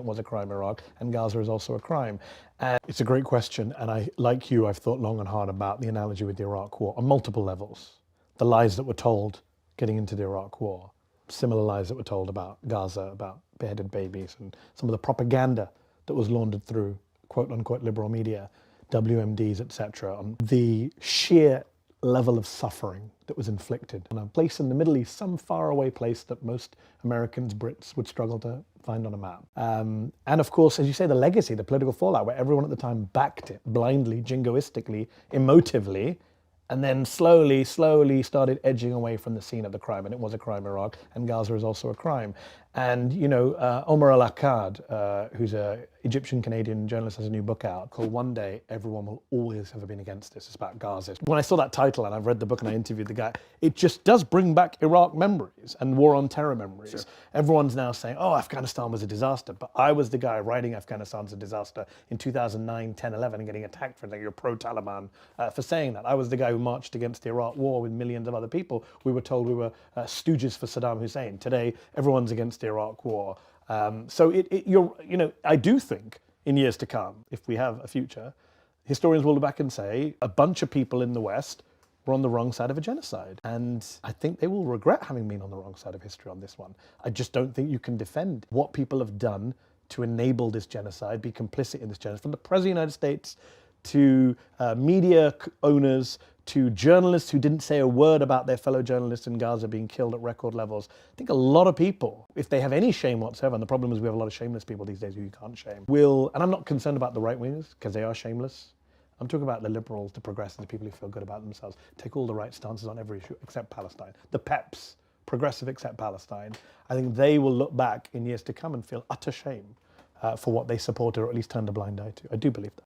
it was a crime in Iraq, and Gaza is also a crime. And it's a great question, and like you, I've thought long and hard about the analogy with the Iraq War on multiple levels. The lies that were told getting into the Iraq War, similar lies that were told about Gaza, about beheaded babies, and some of the propaganda that was laundered through quote-unquote liberal media, WMDs, etc., on the sheer level of suffering that was inflicted on a place in the Middle East, some faraway place that most Americans, Brits would struggle to find on a map. And of course, as you say, the legacy, the political fallout, where everyone at the time backed it blindly, jingoistically, emotively, and then slowly started edging away from the scene of the crime. And it was a crime in Iraq, and Gaza is also a crime. And, you know, Omar al-Akkad, who's an Egyptian-Canadian journalist, has a new book out called One Day Everyone Will Always Have Been Against This. It's about Gaza. When I saw that title, and I've read the book and I interviewed the guy, it just does bring back Iraq memories and war on terror memories. Sure. Everyone's now saying, oh, Afghanistan was a disaster. But I was the guy writing Afghanistan's a disaster in 2009, 10, 11, and getting attacked for it, like you're pro-Taliban for saying that. I was the guy who marched against the Iraq war with millions of other people. We were told we were stooges for Saddam Hussein. Today, everyone's against the Iraq war. So I do think in years to come, if we have a future, historians will look back and say a bunch of people in the West were on the wrong side of a genocide. And I think they will regret having been on the wrong side of history on this one. I just don't think you can defend what people have done to enable this genocide, be complicit in this genocide, from the President of the United States to media owners, to journalists who didn't say a word about their fellow journalists in Gaza being killed at record levels. I think a lot of people, if they have any shame whatsoever, and the problem is we have a lot of shameless people these days who you can't shame, and I'm not concerned about the right-wingers, because they are shameless. I'm talking about the liberals, the progressives, the people who feel good about themselves, take all the right stances on every issue except Palestine. The PEPs, progressive except Palestine, I think they will look back in years to come and feel utter shame for what they supported or at least turned a blind eye to. I do believe that.